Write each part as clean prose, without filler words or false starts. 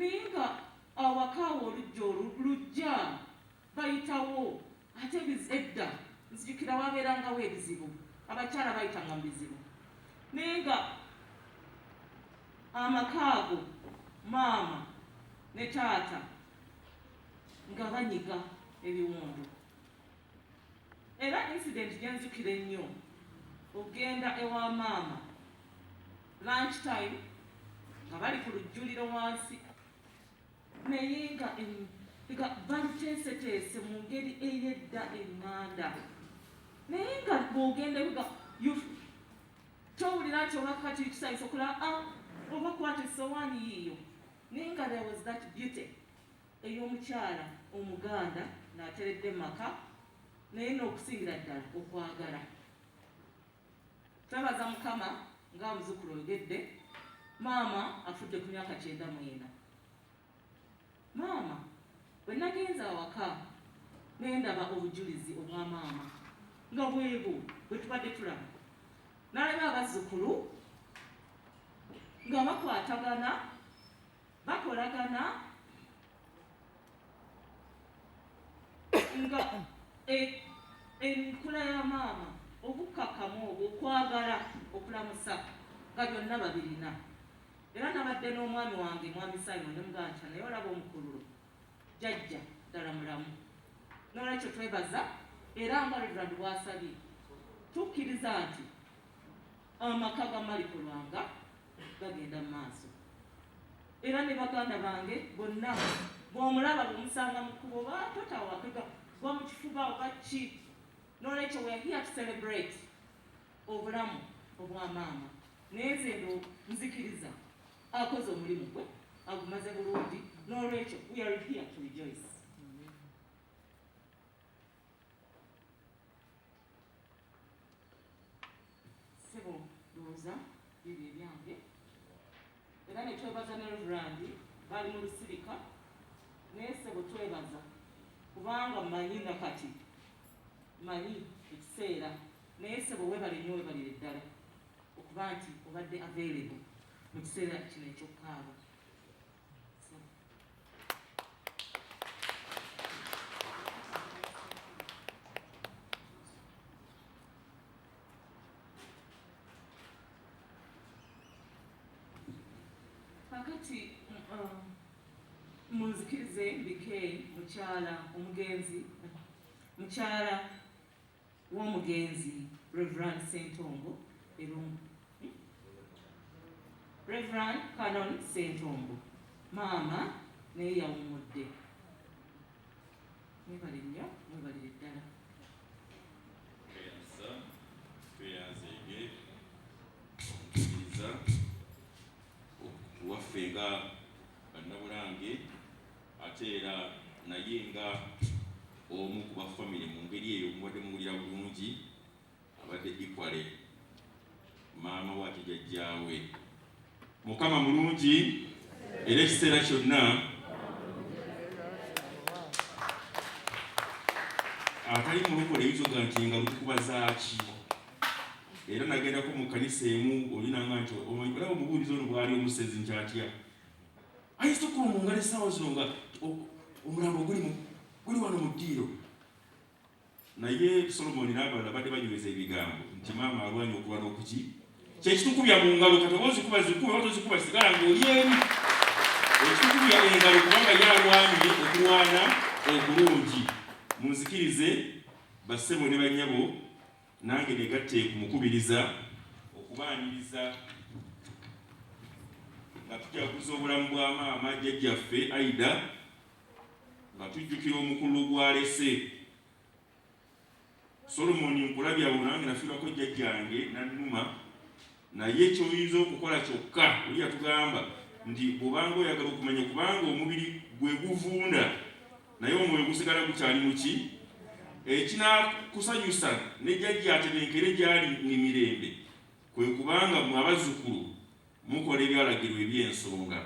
ninga awakaawo olujja bayitawo ate edda nzijukira wabeerangawo ebizibu abakyala bayitanga mu bizibu ninga amakaago maama ne taata nga banyiga ebiwundu era incident gyenjukira ennyo ogenda ewa maama lunch time nga bali ku lujjuliro wansi naye nga baliteeseteese mu ngeri ey'edda eŋŋanda naye nga bw'ogenda nga towulira nti oba kati kisanyusa okulaba oba kwata essowaani yiiyo naye nga there was that beauty ey'omukyala omuganda ng'ateredde maka naye n'okusingira ddala okwagala. Twebaza Mukama ng'amuzukulu oyogedde maama afudde ku myaka 94. Maama bwe nagenze awaka naye ndaba obujulizi obwa maama nga bwebo bwe tubadde tulaba n'alaba abazzukulu nga bakwatagana bakolagana nga enkula ya maama obukkakkamu obwo okwagala okulamusa nga byonna babirina. Era nabadde n'omwami wange mwami Simon ne muganja naye olaba omukululo jjajja ddala mulamu n'olwekyo twebaza era nga Reverend bw'asabye tukkiriza nti amaka ga Maliko Lwanga gagenda mu maaso era ne baganda bange bonna bw'omulaba bw'omusanga mu kkubo batotawakega gwa mu kifuba oba ki n'olwekyo we are here to celebrate obulamu obwa maama naye nze nzikiriza akoze omulimu gwe agumaze bulungi n'olwekyo we are here to rejoice. Sebo ndowooza bibyo ebyange era ne twebaza ne Reverend bali mu lusirika naye sebo twebaza kubanga mmanyi nakati manyi ekiseera naye sebo webale nnyo webalire ddala okuba nti obadde available mu kiseera kino ekyokkaaba. Kakati munzikirize Bikaaye mukyala omugenzi mukyala w'omugenzi Reverend Sentongo Erungu Reverend Canon Sentongo maama naye yawummudde mwebale nnyo mwebalire ddala. Tweyanzeege okukiriza waffe nga bannabulange ate era naye nga omu ku bafamire mu ngeri eyo mubadde muwulira bulungi abadde equale maama waate jjajjaawe. Mukama mulungi era ekiseera kyonna atali mulokole ebizoga nti nga lutukubazaaki era nagendako mu kkanisa emu olinanga nti olaba omubuulizi ono bwali omusezi nti atya ayinza okuba mu ngalo essaawa zino nga omulambo guli wano mu ddiiro naye Solomoni n'abalala badde banyweza ebigambo nti maama alwanya okuba n'okuki kyekitukubya mu ngalo kati oba ozikuba zikuba oba tozikuba sigala ng'oli eri ekitukubya engalo kubanga yalwanye okulwana okulungi. Munzikirize bassebo ne bannyabo nange negatte kumukubiriza okubaaniriza nga tujaguza obulamu bwa maama jjajjaffe Aida nga tujjukira omukulu gw'alese. Solomoni nkulabya awo nange nafiirwako jjajjange nannuma naye kyoyinza okukola kyokka oli yatugamba nti bw'obanga oyagala okumanya kubanga omubiri gwe guvunda naye omwoyo gusigala gukyali muki ekinakusanyusa ne jjajja atebenkere gyali emirembe kwe kubanga mu abazzukulu mukola ebyalagirwa eby'ensonga.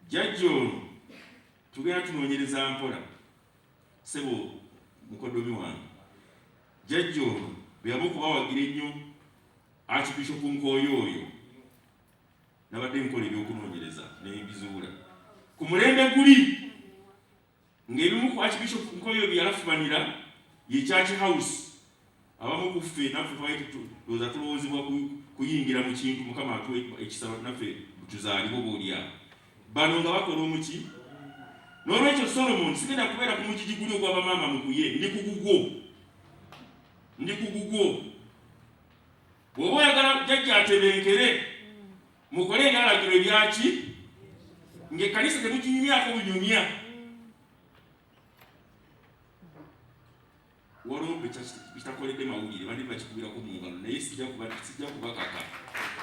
Jjajja ono tugenda tunoonyereza mpola sebo mukodomi wange jjajja ono bwe yaba okubawagira ennyo Archbishop Nkooyo oyo nabadde nkola ebyokunoonyereza n'ebizuula mulembe guli ng'ebimu ku Archbishop Nkoyo bye yalafumanira ye Church House abamu ku ffe naffe twali tulowoozebwa kuyingira mu kintu Mukama atuwe ekisaba naffe tuzaalibwe boolya bano nga bakola omuki n'olwekyo Solomon sigenda kubeera ku mugigi guli ogw'abamaama muguye ndi ku gugwo bw'oba oyagala jjajja atebenkere mukole ebyalagiro ebyaki ng'ekkanisa temukinyumyako bunyumya waliwo bitakoledde mawulire bandi bakikubirako mu ngalo naye sijja kubakaka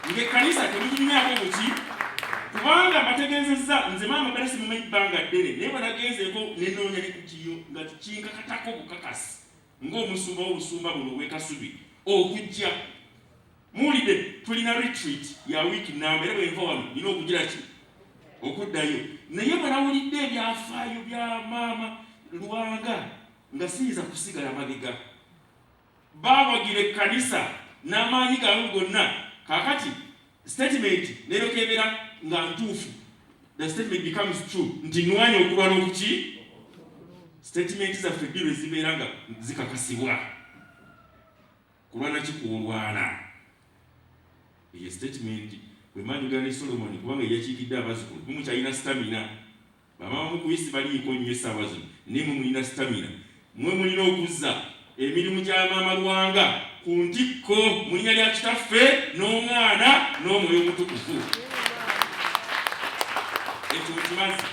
ng'ekkanisa temukinyumyako buki kubanga bategeezezza nze Maama bale simumanyi bbanga ddene naye banagenzeeko nenoonya nekukiyo nga kinkakatako bukakasi ng'omusumba w'obusumba buno obw'ekasubi okujja muwulidde tulina retreat ya wiiki nnamba era bwenva wano nina okugira ki okuddayo naye bwenawulidde ebyafaayo bya Maama Lwanga nga siyinza kusigala mabega baawagira ekkanisa n'amaanyi gaabwe gonna kaakati statement neerokeebera nga ntuufu the statement becomes true nti nwanya okulwana okuki statement zaffe bbiro ezibeera nga zikakasibwa kulwana kikwolwana eyo statement bwemanjugana ne Solomon kubanga yakiikidde abazzukulu mumukyalina stamina bamaama mukuyisi baliiko nnyo essaawa zino naye mulina stamina mwe mulina okuzza emirimu gya Maama Lwanga ku ntikko mu linnya lya Kitaffe n'Omwana n'Omwoyo Omutukuvu ekyo kimazi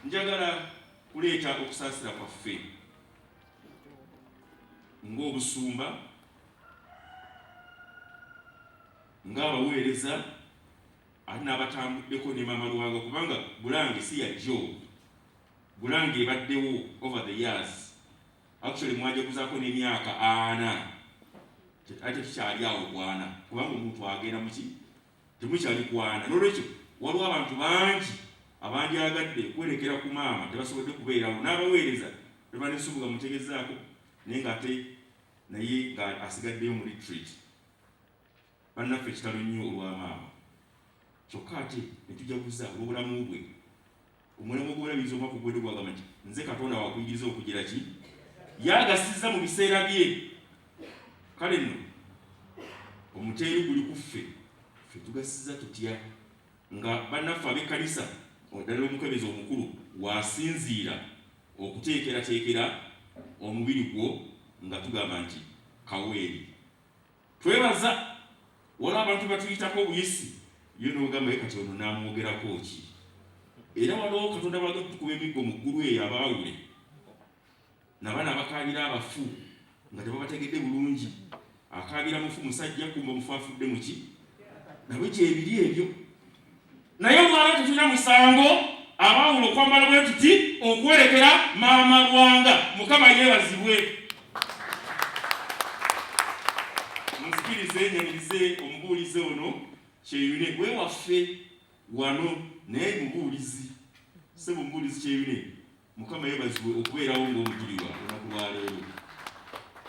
njagala kuleeta okusaasira kwaffe ng'obusumba ng'abaweereza ate n'abatambuddeko ne Maama Lwanga kubanga Bulange si yajjo Bulange ebaddewo over the years actually mwajaguzaako n'emyaka 4 ate tukyali awo kwana kubanga omuntu agenda muki temukyali kwana n'olwekyo waliwo abantu bangi abandyagadde kwerekera ku Maama tebasobodde kubeerawo n'abaweereza tebanesubuga mutegezaako naye ng'ate naye nga asigaddeyo mu retreat bannaffe ekitalo nnyo olwa Maama kyokka ate ne tujaguza olw'obulamu bwe omulimu gw'olabiriza omwaka ogwedde gwagamba nti nze Katonda wakuyigiriza okugira ki yagasizza mu biseera bye kale nno omuteeri guli ku ffe tugasizza tutya nga bannaffe ab'ekkanisa ddala omukebezi omukulu wasinziira okuteekerateekera omubiri gwo nga tugamba nti kaweeri twebaza waliwo abantu batuyitako obuyisi ye n'ogamba ye kati ono n'amwogerako ki era waliwo Katonda bwagenda tukuba emiggo mu ggulu eyo abaawule nabaana abakaabira abafu nga tebabategedde bulungi akaabira mufu musajja kumba mufu afudde muki nabwe gyebiri ebyo naye olwaleo tetulina musango abaawula okwambala bwe tuti okwerekera Maama Lwanga Mukama yeebazibwe munzikirize nyanirize omubuulizi ono kyeyune gwe waffe wano naye mubuulizi sebo mubuulizi kyeyune Mukama yeebazibwe okubeerawo ng'omujulirwa olunaku lwaleero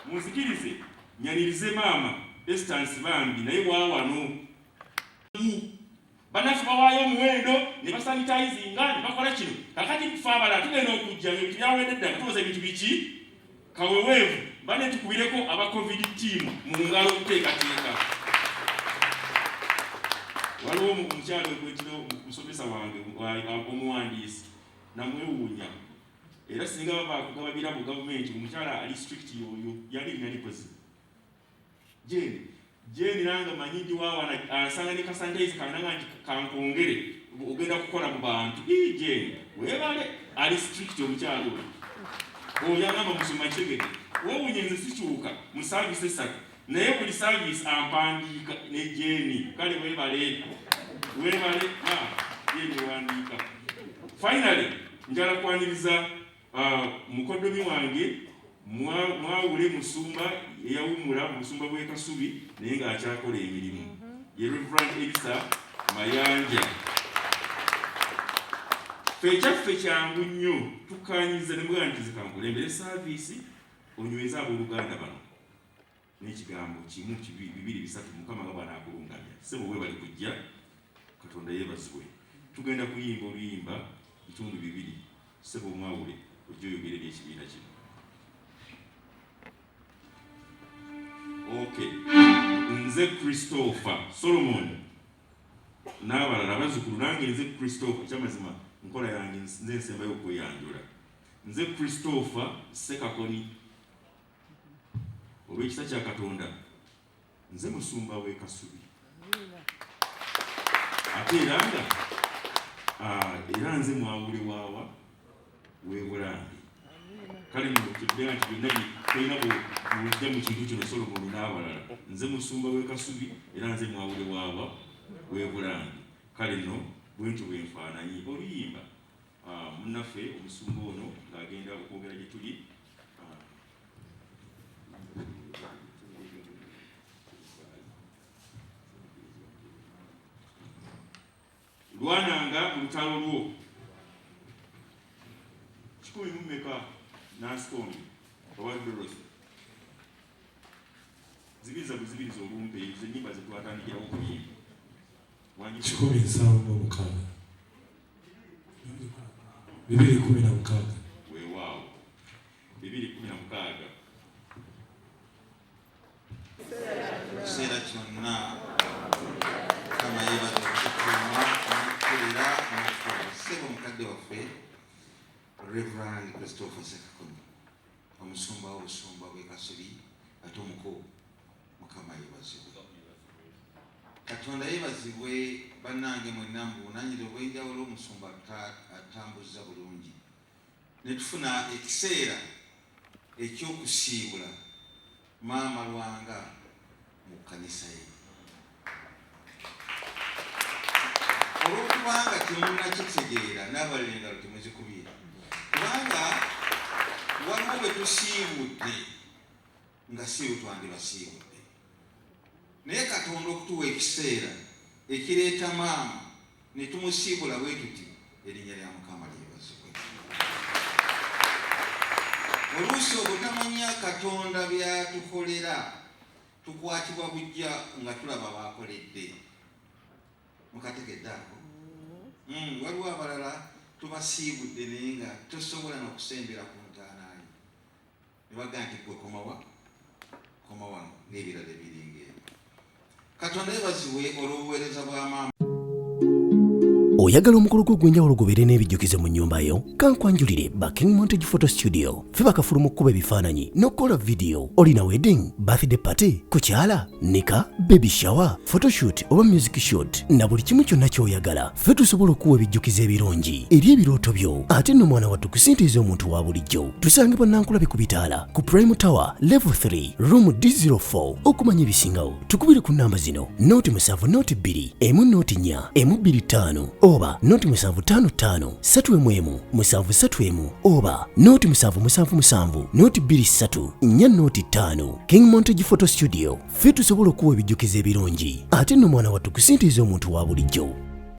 munzikirize nyanirize Maama Estance bambi naye waawano bannaffe bawaayo omuwendo ne basanitizinga ne bakola kino kakati tufe abalala tugenda okujja ebintu byawedde dda katuwoza ebintu biki kaweweevu bane tukubireko aba covid team mu ngalo okuteekateeka waliwo omukyalo ekwekiro musomesa wange omuwandiisi namwewuunya era singa babakugaba biramu gavumenti omukyala ali strict yoyo yali nalikozi jeni nanga manyidi wawana asanga ne kasandayizi kananga nti kankongere ogenda kukola mu bantu jeni webale ali strict omukyalo oyo agamba musoma kitegede wowunyenze sikyuka mu service esatu naye buli service ampandiika ne jeni kale webale jeni wandiika finally njala kwaniriza mukodomi wange mwawule musumba eyawumula musumba bwe Kasubi naye ng'akyakola emirimu ye Reverend Elisa Mayanja ffe kyaffe kyangu nnyo tukanyiza ne mbwa nti zikankulembere saavisi onyweza abooluganda bano n'ekigambo kimu bibiri bisatu Mukama nga bwanaakulungamya sebo bwe bali kujja Katonda yeebazibwe tugenda kuyimba oluyimba bitundu 2 sebo mwawule ojjo oyogere ekibiina kino. Okay, nze Christopher Solomon n'abalala bazzukulu nange nze Christopher kyamazima nkola yange nze nsembayo okweyanjula. Nze Christopher Sekakoni olw'ekisa kya Katonda nze musumba w'e Kasubi ate era nze mwawule waawa w'e Bulange. Kale mukidde nti byonna tulina bujja mu kintu kino Solomon n'abalala nze musumba w'e Kasubi era nze mwawule waawa w'e Bulange. Kale nno bwentyo bwenfaananyi oluyimba munnaffe omusumba ono ng'agenda okwogera gye tuli lwananga mu lutalo lwo 10 mmeka nansikombi owadorosi zibiriza buzibiriza olumpe ezo ennyimba ze twatandikirawo okuyimba 17 216 weewaawo 216 ekiseera kyonna kama yeebaza okutukuuma n'okukolera n'okukola ssebo mukadde waffe Reverend Christopher Sekakoni omusumba w'obusumba bw'e Kasubi ate omuko Mukama yeebazibwe. Katonda yeebazibwe bannange mwenna mu buvunaanyizibwa obw'enjawulo omusumba atambuza bulungi ne tufuna ekiseera eky'okusiibula Maama Lwanga mu kkanisa ye. Olw'okubanga temunnakitegeera n'abalala engalo temuzikubira kubanga waliwo bwe tusiibudde nga siiwe twandibasiibudde naye Katonda okutuwa ekiseera ekireeta maama ne tumusiibula bwe tuti erinnya lya Mukama lyebazibwe. Oluusi obutamanya Katonda byatukolera tukwatibwa bujja nga tulaba baakoledde mukategedde ako. Waliwo abalala tubasiibudde naye nga tosobola n'okusembera ku ntaanayi ne bagamba nti gwe koma wano ng'ebirala ebiringa ebyo. Katonda yeebazibwe olw'obuweereza bwa maama. Oyagala omukolo gw'enjawulo gubeere n'ebijjukize mu nnyumba yo? Kankwanjulire ba King Montage Photo Studio. Ffe bakafulu mu kkuba ebifaananyi n'okukola video. Olina wedding, birthday party, kukyala, nika, baby shower, photoshoot oba music shoot na buli kimu kyonna ky'oyagala. Ffe tusobola okuwa ebijjukize ebirungi eri ebirooto byo. Ate nno mwana wattu kusintiiza omuntu wa bulijjo. Tusangibwa Nankulabe ku Bitaala ku Prime Tower Level 3 Room D04. Okumanya ebisingawo tukubire ku nnamba zino: 07 2 1 4 1 oba 0755 3 731 oba 0777 23 405. King Montage Photo Studio. Ffe tusobola okuwa ebijjukize ebirungi ate nno mwana wattu kusintiiza omuntu wa bulijjo.